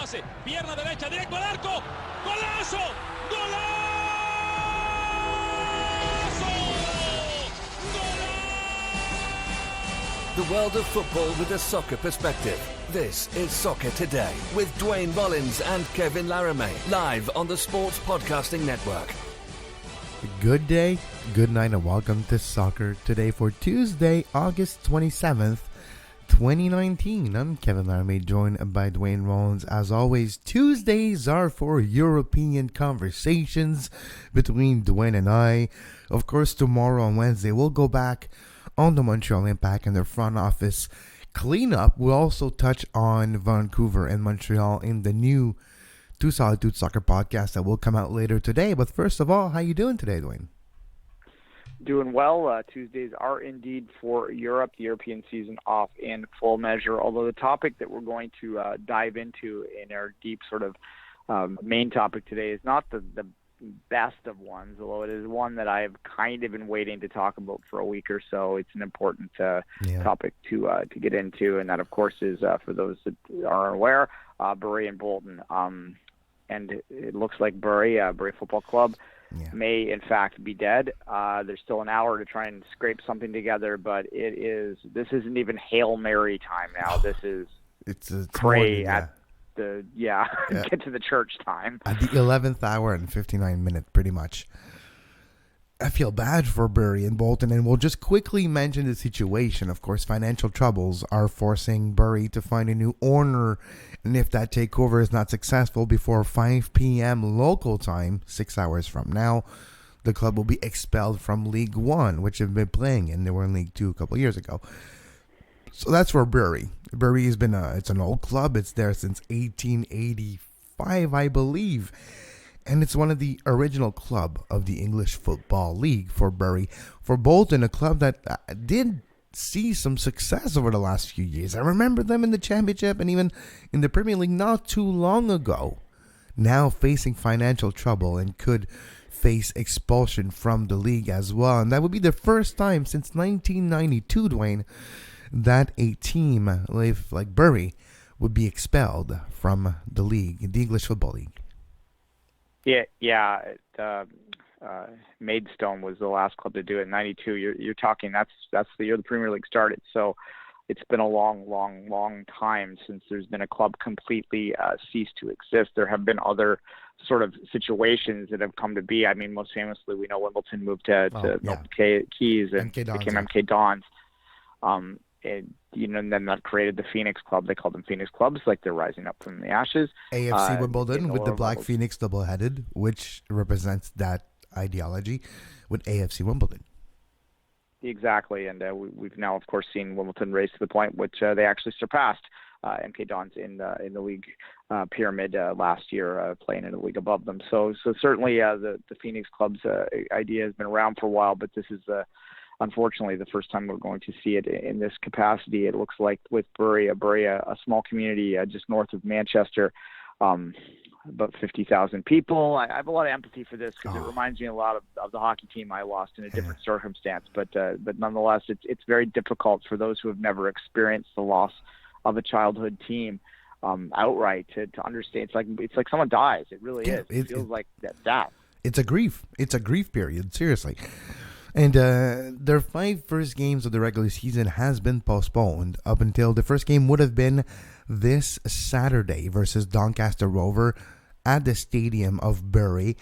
pase, pierna derecha, directo al arco, ¡golazo! ¡Golazo! The world of football with a soccer perspective. This is Soccer Today with Duane, Rollins and Kevin Laramee, live on the Sports Podcasting Network. Good day, good night, and welcome to Soccer Today for Tuesday, August 27th, 2019. I'm Kevin Laramee, joined by Duane Rollins. As always, Tuesdays are for European conversations between Duane and I. Of course, tomorrow on Wednesday, we'll go back on the Montreal Impact and their front office cleanup. We'll also touch on Vancouver and Montreal in the new Two Solid Dudes Soccer podcast that will come out later today. But first of all, how you doing today, Duane? Doing well. Tuesdays are indeed for Europe, the European season off in full measure, although the topic that we're going to dive into in our deep sort of main topic today is not the best of ones, although it is one that I've kind of been waiting to talk about for a week or so. It's an important topic to get into, and that, of course, is for those that are aware, Bury and Bolton. And it looks like Bury Football Club, may in fact be dead. There's still an hour to try and scrape something together, but this isn't even Hail Mary time now. This is it's pray morning, at get to the church time. At the 11th hour and 59 minutes, pretty much. I feel bad for Bury and Bolton, and we'll just quickly mention the situation. Of course, financial troubles are forcing Bury to find a new owner, and if that takeover is not successful before 5 p.m. local time, 6 hours from now, the club will be expelled from League One, which they've been playing in. They were in League Two a couple of years ago. So that's for Bury. Bury has been it's an old club. It's there since 1885, I believe. And it's one of the original club of the English Football League for Bury. For Bolton, a club that did see some success over the last few years. I remember them in the Championship and even in the Premier League not too long ago. Now facing financial trouble and could face expulsion from the league as well. And that would be the first time since 1992, Duane, that a team like Bury would be expelled from the league, the English Football League. Maidstone was the last club to do it in 92. You're talking that's the year the Premier League started. So it's been a long time since there's been a club completely ceased to exist. There have been other sort of situations that have come to be. I mean, most famously, we know Wimbledon moved to Milton Keynes and became MK Dons. And then that created the Phoenix Club. They called them Phoenix Clubs, like they're rising up from the ashes. AFC Wimbledon with the Black levels. Phoenix double-headed, which represents that ideology with AFC Wimbledon. Exactly, and we've now, of course, seen Wimbledon raise to the point which they actually surpassed MK Dons in the league pyramid last year, playing in a league above them. So certainly the Phoenix Club's idea has been around for a while, but this is unfortunately the first time we're going to see it in this capacity. It looks like with Bury, a small community just north of Manchester, about 50,000 people. I have a lot of empathy for this because it reminds me a lot of the hockey team I lost in a different circumstance. But nonetheless, it's very difficult for those who have never experienced the loss of a childhood team outright to understand. It's like someone dies. It really is. It feels like that. It's a grief. It's a grief period. Seriously. And their 5 first games of the regular season has been postponed up until the first game would have been this Saturday versus Doncaster Rover at the stadium of Bury.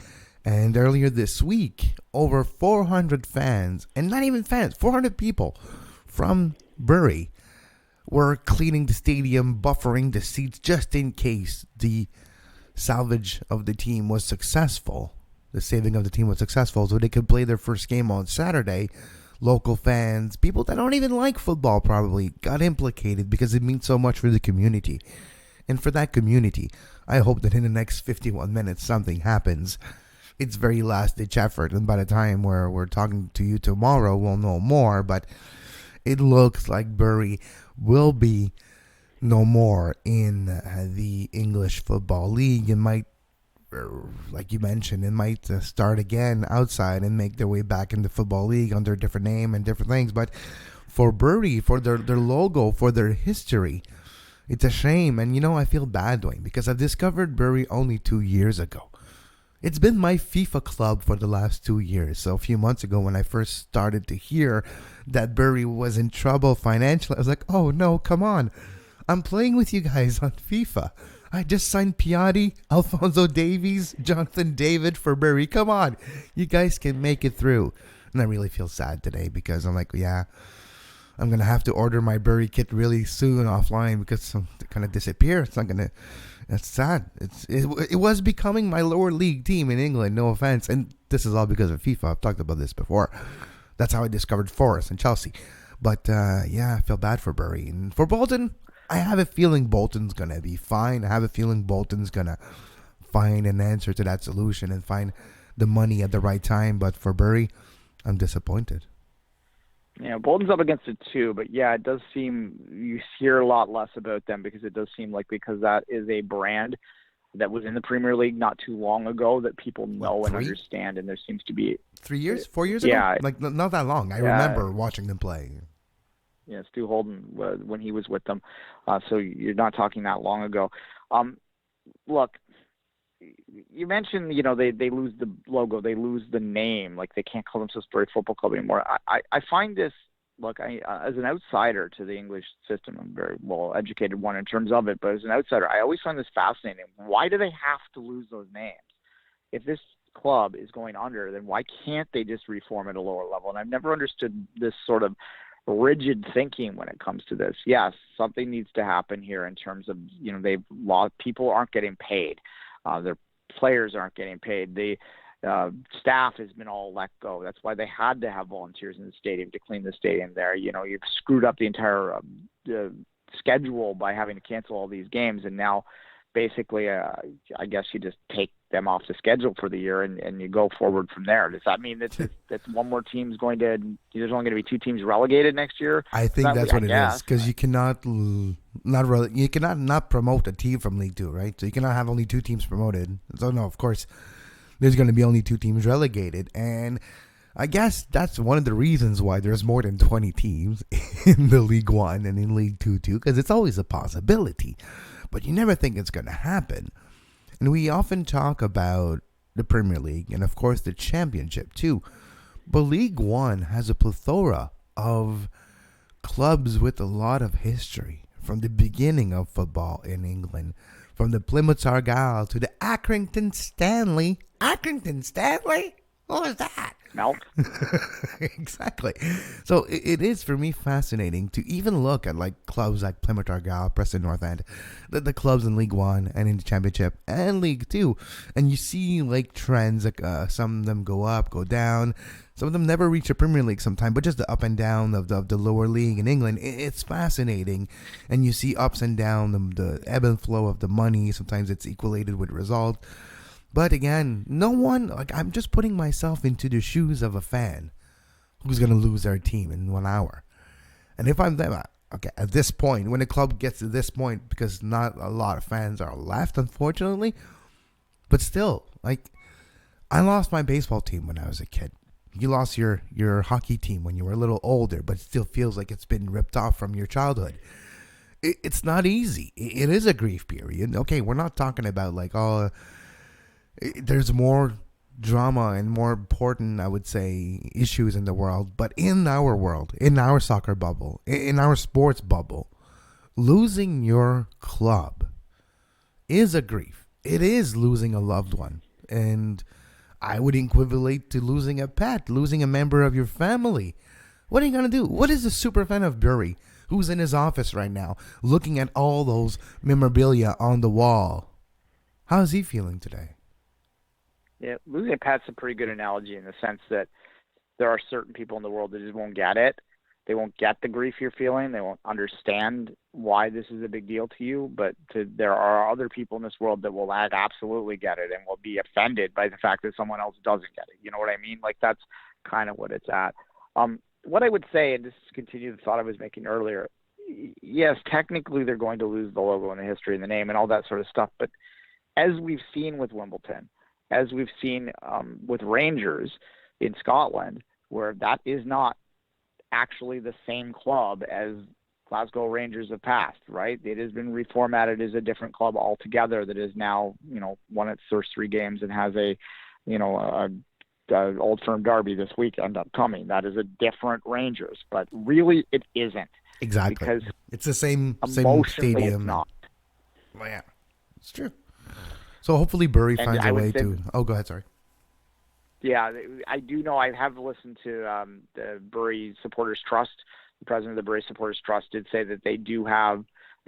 And earlier this week, over 400 fans, and not even fans, 400 people from Bury were cleaning the stadium, buffering the seats just in case the salvage of the team was successful. The saving of the team was successful, so they could play their first game on Saturday. Local fans, people that don't even like football probably, got implicated because it means so much for the community. And for that community, I hope that in the next 51 minutes something happens. It's very last-ditch effort, and by the time we're talking to you tomorrow, we'll know more, but it looks like Bury will be no more in the English Football League. It might, like you mentioned, it might start again outside and make their way back in the Football League under a different name and different things. But for Bury, for their logo, for their history, It's a shame. And, I feel bad, Dwayne, because I've discovered Bury only 2 years ago. It's been my FIFA club for the last 2 years. So a few months ago when I first started to hear that Bury was in trouble financially, I was like, oh, no, come on. I'm playing with you guys on FIFA. I just signed Piatti, Alphonso Davies, Jonathan David for Bury. Come on. You guys can make it through. And I really feel sad today because I'm like, yeah, I'm going to have to order my Bury kit really soon offline because it's going to disappear. It's not going to... That's sad. It was becoming my lower league team in England, no offense. And this is all because of FIFA. I've talked about this before. That's how I discovered Forest and Chelsea. But, I feel bad for Bury. And for Bolton... I have a feeling Bolton's going to be fine. I have a feeling Bolton's going to find an answer to that solution and find the money at the right time. But for Bury, I'm disappointed. Yeah, Bolton's up against it too. But yeah, it does seem you hear a lot less about them because it does seem like because that is a brand that was in the Premier League not too long ago that people know and understand. And there seems to be 3 years, 4 years ago? Yeah. Like not that long. I remember watching them play. Yeah, Stu Holden when he was with them. So you're not talking that long ago. Look, you mentioned, they lose the logo, they lose the name, like they can't call themselves Bury Football Club anymore. I find this, look, as an outsider to the English system, I'm a very well-educated one in terms of it, but as an outsider, I always find this fascinating. Why do they have to lose those names? If this club is going under, then why can't they just reform at a lower level? And I've never understood this sort of rigid thinking when it comes to this. Yes, something needs to happen here in terms of, they've lost, people aren't getting paid. Their players aren't getting paid. The staff has been all let go. That's why they had to have volunteers in the stadium to clean the stadium there. You've screwed up the entire schedule by having to cancel all these games. And now basically, I guess you just take them off the schedule for the year and you go forward from there. Does that mean that one more team's there's only going to be two teams relegated next year? I think that's what it is, because you cannot not promote a team from League Two, right? So you cannot have only two teams promoted. So no, of course, there's going to be only two teams relegated, and I guess that's one of the reasons why there's more than 20 teams in the League One and in League Two too, because it's always a possibility, but you never think it's going to happen. And we often talk about the Premier League and, of course, the Championship, too. But League One has a plethora of clubs with a lot of history from the beginning of football in England, from the Plymouth Argyle to the Accrington Stanley. Accrington Stanley? What was that? Milk. Exactly. So it is for me fascinating to even look at clubs like Plymouth Argyle, Preston North End, the clubs in League One and in the Championship and League Two, and you see trends. Some of them go up, go down. Some of them never reach the Premier League sometime, but just the up and down of the lower league in England. It's fascinating, and you see ups and downs, the ebb and flow of the money. Sometimes it's equalated with result. But again, no one, I'm just putting myself into the shoes of a fan who's going to lose their team in 1 hour. And if I'm them, at this point, when the club gets to this point, because not a lot of fans are left, unfortunately, but still, I lost my baseball team when I was a kid. You lost your hockey team when you were a little older, but it still feels like it's been ripped off from your childhood. It's not easy. It is a grief period. Okay, we're not talking about there's more drama and more important, I would say, issues in the world. But in our world, in our soccer bubble, in our sports bubble, losing your club is a grief. It is losing a loved one. And I would equivalent to losing a pet, losing a member of your family. What are you going to do? What is a super fan of Bury who's in his office right now looking at all those memorabilia on the wall? How is he feeling today? Yeah, losing a pet's a pretty good analogy in the sense that there are certain people in the world that just won't get it. They won't get the grief you're feeling. They won't understand why this is a big deal to you. But there are other people in this world that will absolutely get it and will be offended by the fact that someone else doesn't get it. You know what I mean? That's kind of what it's at. What I would say, and just to continue the thought I was making earlier, yes, technically they're going to lose the logo and the history and the name and all that sort of stuff. But as we've seen with Wimbledon, as we've seen with Rangers in Scotland, where that is not actually the same club as Glasgow Rangers have passed, right? It has been reformatted as a different club altogether that is now, won its first 3 games and has a Old Firm derby this weekend upcoming. That is a different Rangers, but really it isn't. Exactly. Because it's the same It's stadium. not. Well, yeah, it's true. So hopefully Bury finds a way to... Oh, go ahead, sorry. Yeah, I do know. I have listened to the Bury Supporters Trust. The president of the Bury Supporters Trust did say that they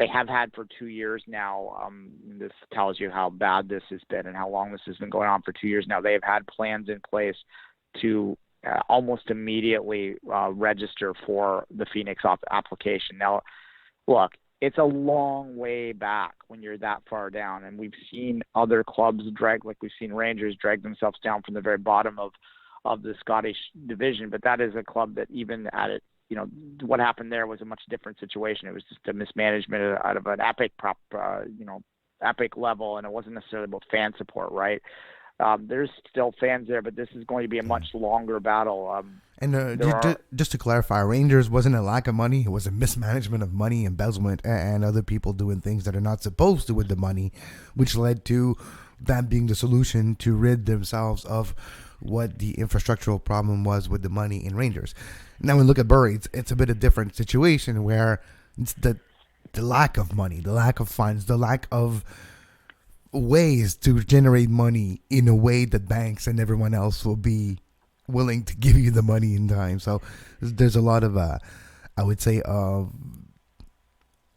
have had for 2 years now. This tells you how bad this has been and how long this has been going on for 2 years now. They have had plans in place to almost immediately register for the Phoenix application. Now, look, it's a long way back when you're that far down, and we've seen other clubs like we've seen Rangers drag themselves down from the very bottom of the Scottish division. But that is a club that even at it, what happened there was a much different situation. It was just a mismanagement out of an epic epic level, and it wasn't necessarily about fan support, right? There's still fans there, but this is going to be a much longer battle. Just to clarify, Rangers wasn't a lack of money. It was a mismanagement of money, embezzlement, and other people doing things that are not supposed to with the money, which led to that being the solution to rid themselves of what the infrastructural problem was with the money in Rangers. Now, when we look at Bury, it's a bit of a different situation where it's the lack of money, the lack of funds, the lack of ways to generate money in a way that banks and everyone else will be willing to give you the money in time. So there's a lot of, I would say,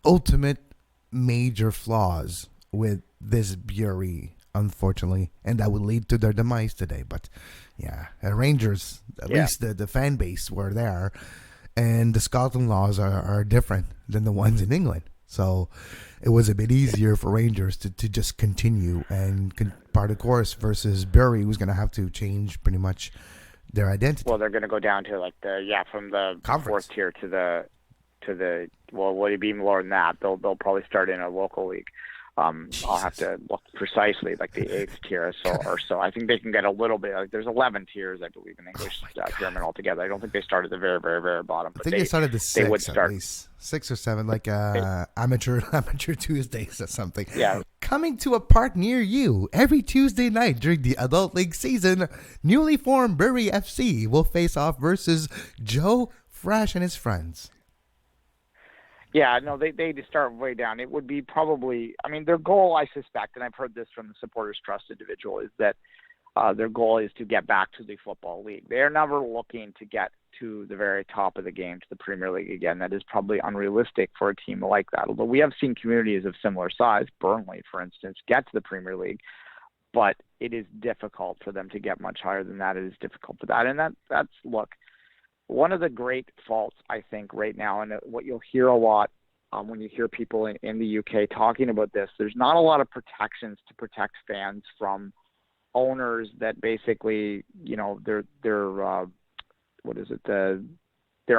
ultimate major flaws with this Bury, unfortunately, and that would lead to their demise today. But yeah, Rangers, at least the fan base were there, and the Scotland laws are different than the ones in England. So it was a bit easier for Rangers to just continue and part of course versus Bury, who's going to have to change pretty much their identity. Well, they're going to go down to from the Conference. 4th tier to the will it be even lower than that? They'll probably start in a local league. I'll have to look precisely, like the 8th tier or so. I think they can get a little bit. There's 11 tiers, I believe, in English German altogether. I don't think they start at the very, very, very bottom. But they started the 6 at least. 6 or 7, like amateur Tuesdays or something. Yeah. Coming to a park near you every Tuesday night during the adult league season, newly formed Bury FC will face off versus Joe Frash and his friends. Yeah, no, they start way down. It would be probably, their goal, I suspect, and I've heard this from the Supporters Trust individual, is that their goal is to get back to the Football League. They're never looking to get to the very top of the game, to the Premier League again. That is probably unrealistic for a team like that. Although we have seen communities of similar size, Burnley, for instance, get to the Premier League, but it is difficult for them to get much higher than that. It is difficult for that. And that's, look, one of the great faults, I think, right now, and what you'll hear a lot when you hear people in the UK talking about this, there's not a lot of protections to protect fans from owners that basically, their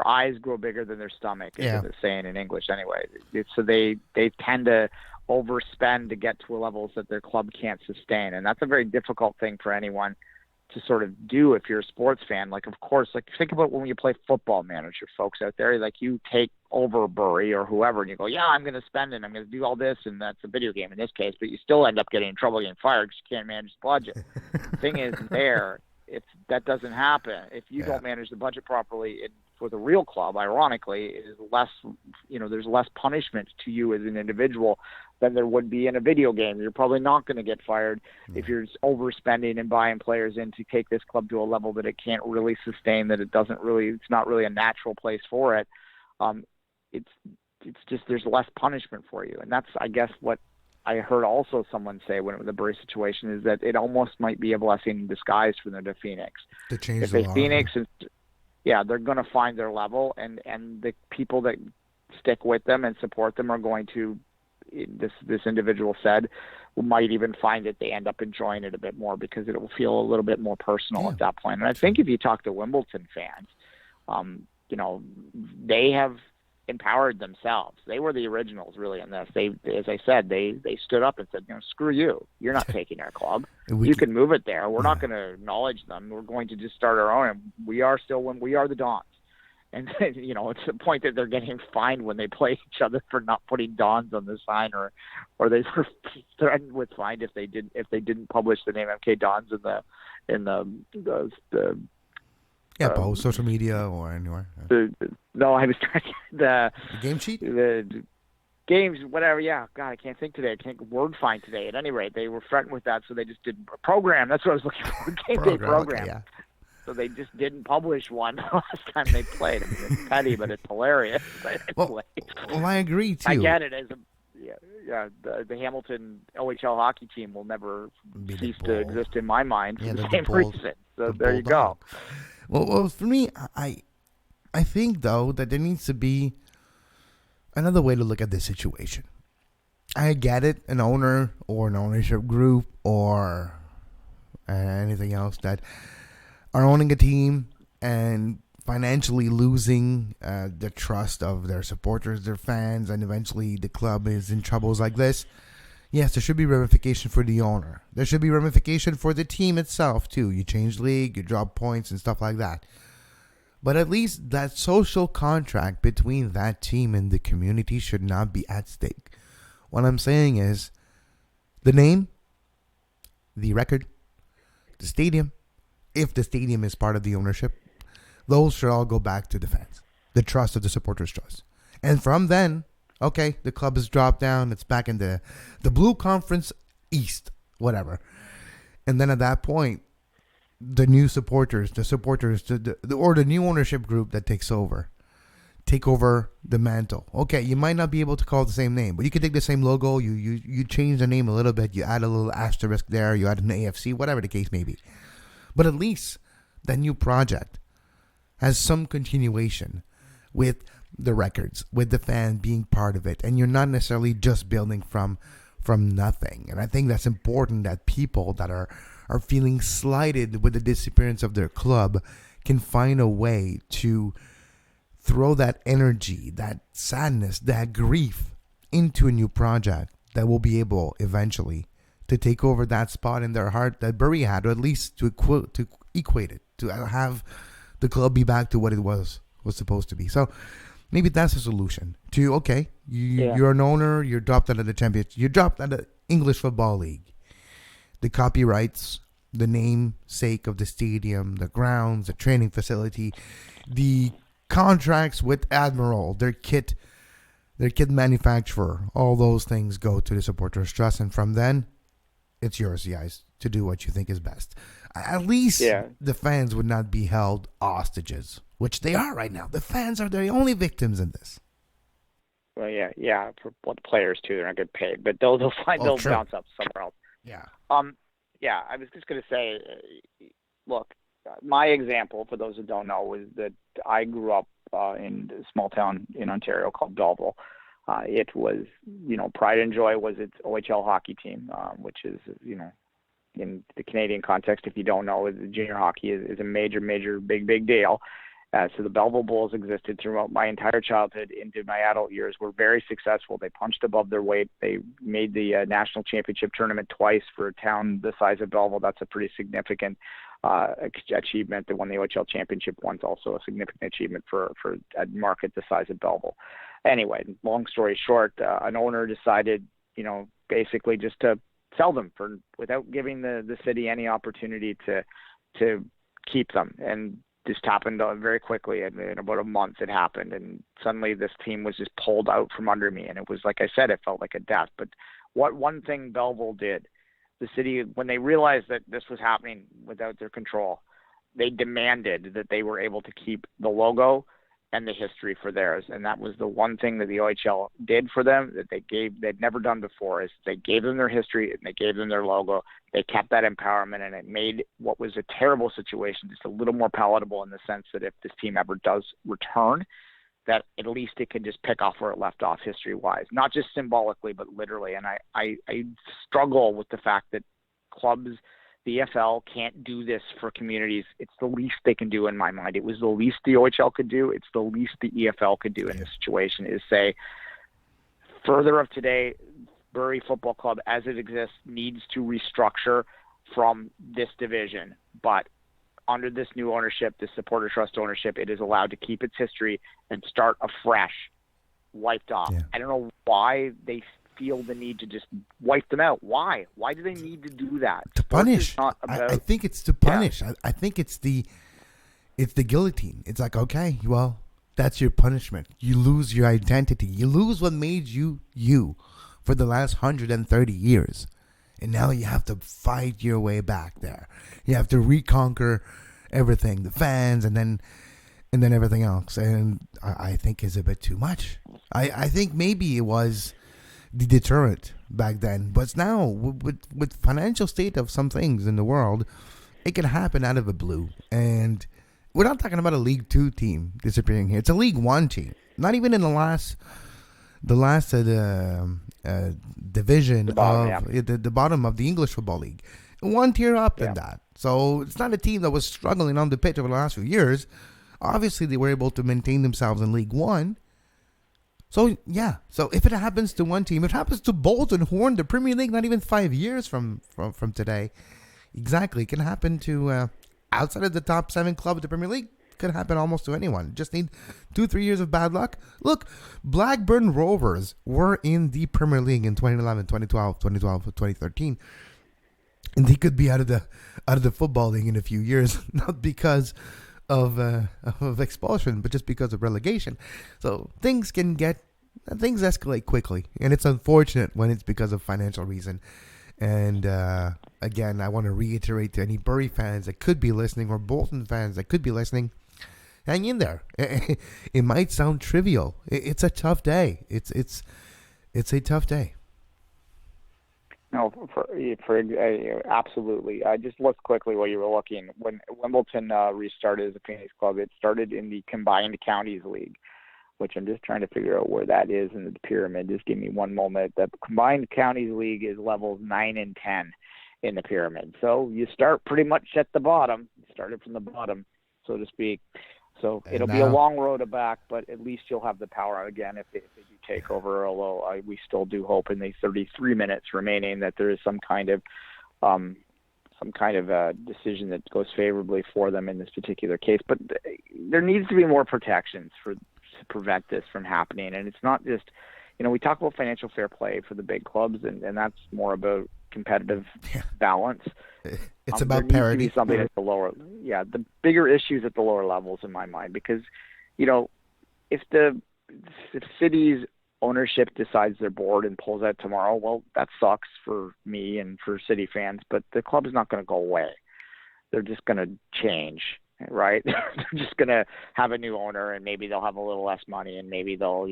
eyes grow bigger than their stomach, is what they're saying in English anyway. So they tend to overspend to get to levels that their club can't sustain. And that's a very difficult thing for anyone to sort of do if you're a sports fan. Like, of course, think about when you play Football Manager, folks out there, like you take over Bury or whoever and you go, yeah, I'm going to spend it, I'm going to do all this, and that's a video game in this case, but you still end up getting in trouble, getting fired because you can't manage the budget. The thing is that doesn't happen. If you don't manage the budget properly for the real club, ironically, it is less, there's less punishment to you as an individual than there would be in a video game. You're probably not going to get fired if you're overspending and buying players in to take this club to a level that it can't really sustain, that it's not really a natural place for it. It's just, there's less punishment for you. And that's, I guess, what I heard also someone say when it was the Bury situation, is that it almost might be a blessing in disguise for them to Phoenix. To change the law. Phoenix is, they're going to find their level, and the people that stick with them and support them are going to, this individual said, might even find that they end up enjoying it a bit more because it will feel a little bit more personal at that point. And I think if you talk to Wimbledon fans, they have empowered themselves. They were the originals really in this. They, as I said, they stood up and said, screw you. You're not taking our club. You can move it there. We're not going to acknowledge them. We're going to just start our own. And we are the Dons. And then, it's the point that they're getting fined when they play each other for not putting Dons on the sign, or they were threatened with fine if they didn't publish the name MK Dons in the both social media or anywhere. No, I was trying the game sheet, the games, whatever. Yeah, God, I can't think today. I can't word find today. At any rate, they were threatened with that, so they just didn't program. That's what I was looking for. Game day program. Okay, yeah. So they just didn't publish one last time they played. I mean, it's petty, but it's hilarious. Well, I agree too. I get it as the Hamilton OHL hockey team will never cease to exist in my mind for the same reason. So there you go. Well, for me, I think though that there needs to be another way to look at this situation. I get it, an owner or an ownership group or anything else that are owning a team and financially losing the trust of their supporters, their fans, and eventually the club is in troubles like this. Yes, there should be ramification for the owner. There should be ramification for the team itself too. You change league, you drop points and stuff like that. But at least that social contract between that team and the community should not be at stake. What I'm saying is the name, the record, the stadium, if the stadium is part of the ownership, those should all go back to the fans. The trust of the supporters' trust. And from then, okay, the club has dropped down. It's back in the Blue Conference East, whatever. And then at that point, the new supporters, or the new ownership group that take over the mantle. Okay, you might not be able to call it the same name, but you can take the same logo. You change the name a little bit. You add a little asterisk there. You add an AFC, whatever the case may be. But at least that new project has some continuation with the records, with the fan being part of it, and you're not necessarily just building from nothing. And I think that's important, that people that are feeling slighted with the disappearance of their club can find a way to throw that energy, that sadness, that grief into a new project that will be able eventually to take over that spot in their heart that Bury had, or at least to equate it, to have the club be back to what it was supposed to be. So maybe that's a solution to, okay, you're an owner, you're dropped out of the championship, you're dropped out of the English Football League. The copyrights, the namesake of the stadium, the grounds, the training facility, the contracts with Admiral, their kit manufacturer, all those things go to the supporters' trust, and from then, it's yours, guys, to do what you think is best. At least the fans would not be held hostages, which they are right now. The fans are the only victims in this. Well, yeah. For the players too, they're not getting paid, but they'll bounce up somewhere else. Yeah. I was just going to say, look, my example, for those who don't know, is that I grew up in a small town in Ontario called Belleville. It was, pride and joy was its OHL hockey team, which is, in the Canadian context, if you don't know, junior hockey is a major, big deal. So the Belleville Bulls existed throughout my entire childhood into my adult years. Were very successful. They punched above their weight. They made the national championship tournament twice for a town the size of Belleville. That's a pretty significant achievement. They won the OHL championship once, also a significant achievement for a market the size of Belleville. Anyway, long story short, an owner decided, basically just to sell them without giving the city any opportunity to keep them. And just happened very quickly. In about a month it happened, and suddenly this team was just pulled out from under me. And it was, like I said, it felt like a death. But one thing Belleville did, the city, when they realized that this was happening without their control, they demanded that they were able to keep the logo and the history for theirs. And that was the one thing that the OHL did for them that they'd never done before, is they gave them their history and they gave them their logo. They kept that empowerment, and it made what was a terrible situation just a little more palatable, in the sense that if this team ever does return, that at least it can just pick off where it left off history-wise, not just symbolically, but literally. And I struggle with the fact that clubs, the EFL, can't do this for communities. It's the least they can do in my mind. It was the least the OHL could do. It's the least the EFL could do in this situation, is say, further of today, Bury Football Club as it exists needs to restructure from this division. But under this new ownership, this supporter trust ownership, it is allowed to keep its history and start afresh, wiped off. Yeah. I don't know why they feel the need to just wipe them out. Why? Why do they need to do that? To punish. I think it's to punish. Yeah. I think it's the guillotine. It's like, okay, well, that's your punishment. You lose your identity. You lose what made you you for the last 130 years. And now you have to fight your way back there. You have to reconquer everything, the fans, and then everything else. And I think it's a bit too much. I think maybe it was the deterrent back then. But now, with financial state of some things in the world, it can happen out of the blue. And we're not talking about a League 2 team disappearing here. It's a League 1 team. Not even in the last division the bottom of the English Football League. One tier up than that. So it's not a team that was struggling on the pitch over the last few years. Obviously, they were able to maintain themselves in League 1. So, yeah. So, if it happens to one team, it happens to Bolton, who won the Premier League not even 5 years from today. Exactly. It can happen to, outside of the top 7 club of the Premier League, could happen almost to anyone. Just need 2-3 years of bad luck. Look, Blackburn Rovers were in the Premier League in 2011, 2012, 2013. And they could be out of the Football League in a few years, not because of expulsion, but just because of relegation. So things escalate quickly, and it's unfortunate when it's because of financial reason. And again, I want to reiterate to any Bury fans that could be listening, or Bolton fans that could be listening, hang in there. It might sound trivial. It's a tough day. It's a tough day. No, for absolutely. I just looked quickly while you were looking. When Wimbledon restarted as a Phoenix club, it started in the Combined Counties League, which I'm just trying to figure out where that is in the pyramid. Just give me one moment. The Combined Counties League is levels 9 and 10 in the pyramid. So you start pretty much at the bottom. You started from the bottom, so to speak. So it'll be a long road back, but at least you'll have the power again if they do take over, although we still do hope in the 33 minutes remaining that there is some kind of decision that goes favorably for them in this particular case. But there needs to be more protections to prevent this from happening. And it's not just, we talk about financial fair play for the big clubs, and that's more about competitive balance. It's about parity. Needs to be something at the lower, the bigger issues at the lower levels in my mind, because, if cities ownership decides they're bored and pulls out tomorrow, well, that sucks for me and for city fans, but the club is not going to go away. They're just going to change, right? They're just going to have a new owner, and maybe they'll have a little less money, and maybe they'll,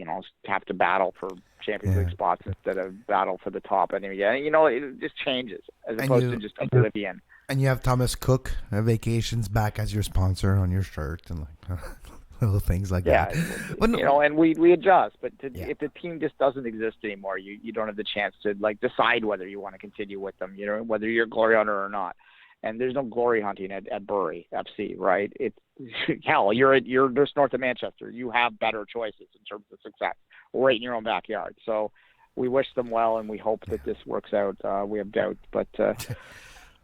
have to battle for Champions League spots instead of battle for the top. And it just changes as opposed to just oblivion. And you have Thomas Cook Vacations back as your sponsor on your shirt and little things like that. But and we adjust. But if the team just doesn't exist anymore, you don't have the chance to decide whether you want to continue with them. Whether you're a glory hunter or not. And there's no glory hunting at Bury FC, right? It's hell. You're just north of Manchester. You have better choices in terms of success, right in your own backyard. So we wish them well, and we hope that this works out. We have doubts, but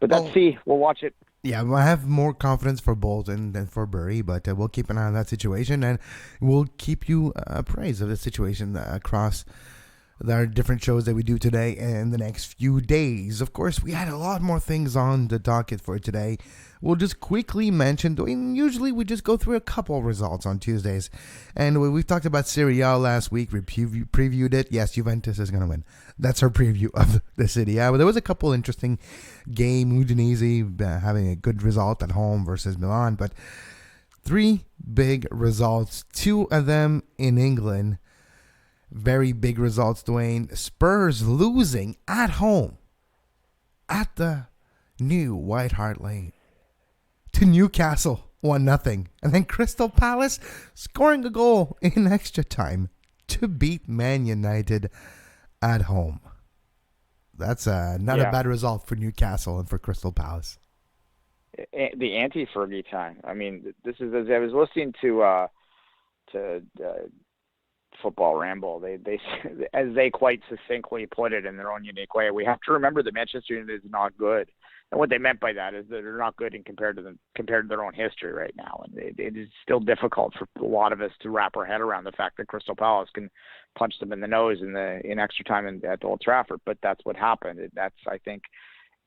let's see. We'll watch it. Yeah, I have more confidence for Bolton than for Bury, but we'll keep an eye on that situation, and we'll keep you appraised of the situation across our different shows that we do today and the next few days. Of course, we had a lot more things on the docket for today. We'll just quickly mention, usually we just go through a couple results on Tuesdays. And we've talked about Serie A last week, we previewed it. Yes, Juventus is going to win. That's our preview of the Serie A. But there was a couple interesting games. Udinese having a good result at home versus Milan. But 3 big results, 2 of them in England. Very big results, Duane. Spurs losing at home at the new White Hart Lane to Newcastle 1-0. And then Crystal Palace scoring a goal in extra time to beat Man United at home. That's not a bad result for Newcastle and for Crystal Palace. The anti-Fergie time. I mean, this is, as I was listening to football ramble. They as they quite succinctly put it in their own unique way, we have to remember that Manchester United is not good. And what they meant by that is that they're not good compared to their own history right now. And it is still difficult for a lot of us to wrap our head around the fact that Crystal Palace can punch them in the nose in extra time at Old Trafford. But that's what happened. That's, I think,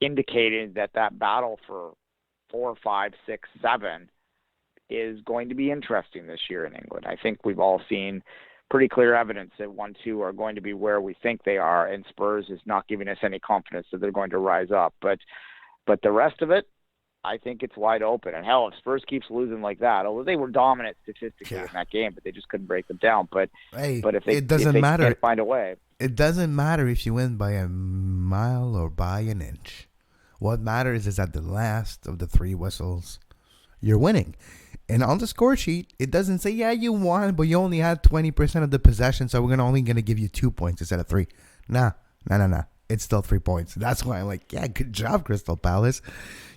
indicated that battle for 4, 5, 6, 7 is going to be interesting this year in England. I think we've all seen pretty clear evidence that 1, 2 are going to be where we think they are, and Spurs is not giving us any confidence that they're going to rise up. But the rest of it, I think it's wide open. And hell, if Spurs keeps losing like that, although they were dominant statistically in that game, but they just couldn't break them down. But if they can't find a way. It doesn't matter if you win by a mile or by an inch. What matters is at the last of the 3 whistles, you're winning. And on the score sheet, it doesn't say, yeah, you won, but you only had 20% of the possession, so we're only going to give you 2 points instead of 3. Nah. It's still 3 points. That's why I'm like, yeah, good job, Crystal Palace.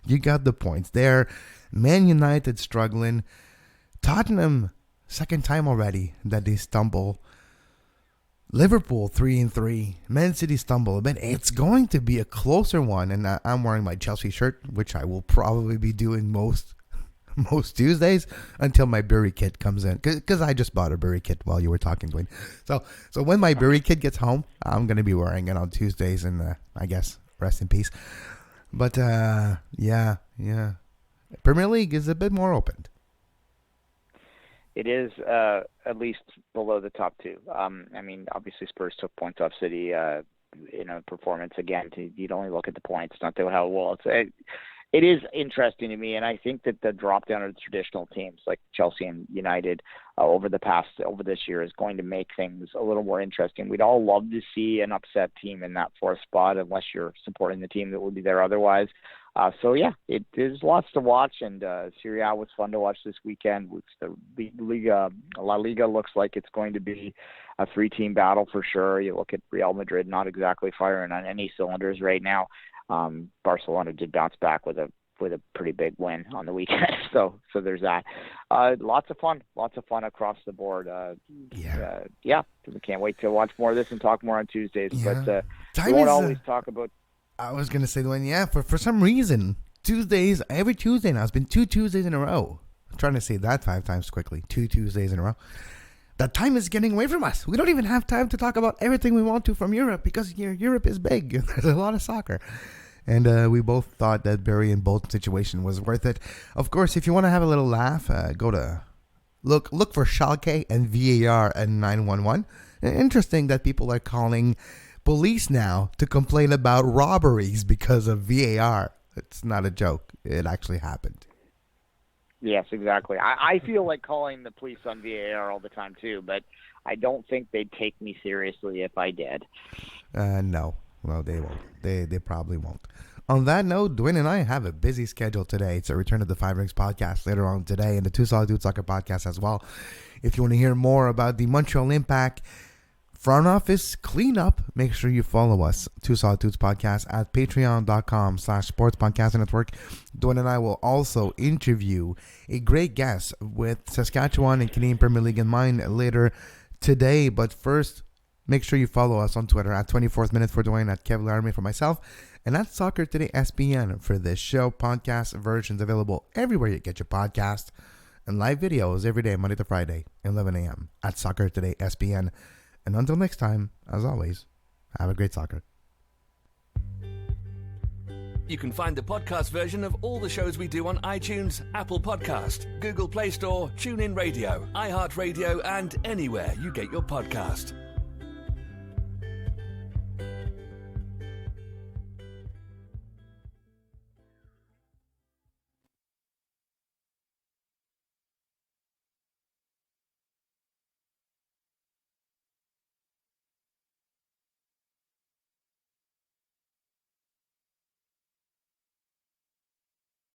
You got the points there. Man United struggling. Tottenham, second time already that they stumble. Liverpool 3-3. Man City stumble a bit. It's going to be a closer one, and I'm wearing my Chelsea shirt, which I will probably be doing most Tuesdays until my Bury kit comes in, because I just bought a Bury kit while you were talking, Duane. So when my Bury kit gets home, I'm going to be wearing it on Tuesdays, and I guess rest in peace. But yeah, Premier League is a bit more open. It is at least below the top 2. I mean, obviously Spurs took points off City in a performance. Again, you'd only look at the points, not how well it's. It is interesting to me, and I think that the drop down of the traditional teams like Chelsea and United over this year is going to make things a little more interesting. We'd all love to see an upset team in that 4th spot, unless you're supporting the team that would be there otherwise. So yeah, there's lots to watch, and Serie A was fun to watch this weekend. La Liga looks like it's going to be a 3-team battle for sure. You look at Real Madrid, not exactly firing on any cylinders right now. Barcelona did bounce back with a pretty big win on the weekend, so there's that. Lots of fun across the board. We can't wait to watch more of this and talk more on Tuesdays. Yeah. But we won't always talk about. I was gonna say, Duane, for some reason Tuesdays, every Tuesday now, it's been 2 Tuesdays in a row. I'm trying to say that 5 times quickly. 2 Tuesdays in a row. That time is getting away from us. We don't even have time to talk about everything we want to from Europe, because Europe is big. There's a lot of soccer. And we both thought that Bury and Bolton situation was worth it. Of course, if you want to have a little laugh, go to look for Schalke and VAR and 911. Interesting that people are calling police now to complain about robberies because of VAR. It's not a joke. It actually happened. Yes, exactly. I feel like calling the police on VAR all the time too, but I don't think they'd take me seriously if I did. No, they won't. They probably won't. On that note, Duane and I have a busy schedule today. It's a return of the 5 Rings podcast later on today, and the Two Solid Dudes Soccer podcast as well. If you want to hear more about the Montreal Impact front office cleanup, make sure you follow us, Two Solid Dudes podcast, at patreon.com/sports podcast network. Duane and I will also interview a great guest with Saskatchewan and Canadian Premier League in mind later today. But first, make sure you follow us on Twitter at 24th Minute for Duane, at Kevin Laramee for myself, and at Soccer Today SPN for this show. Podcast versions available everywhere you get your podcast, and live videos every day, Monday to Friday, 11 a.m. at Soccer Today SPN. And until next time, as always, have a great soccer. You can find the podcast version of all the shows we do on iTunes, Apple Podcast, Google Play Store, TuneIn Radio, iHeartRadio, and anywhere you get your podcast.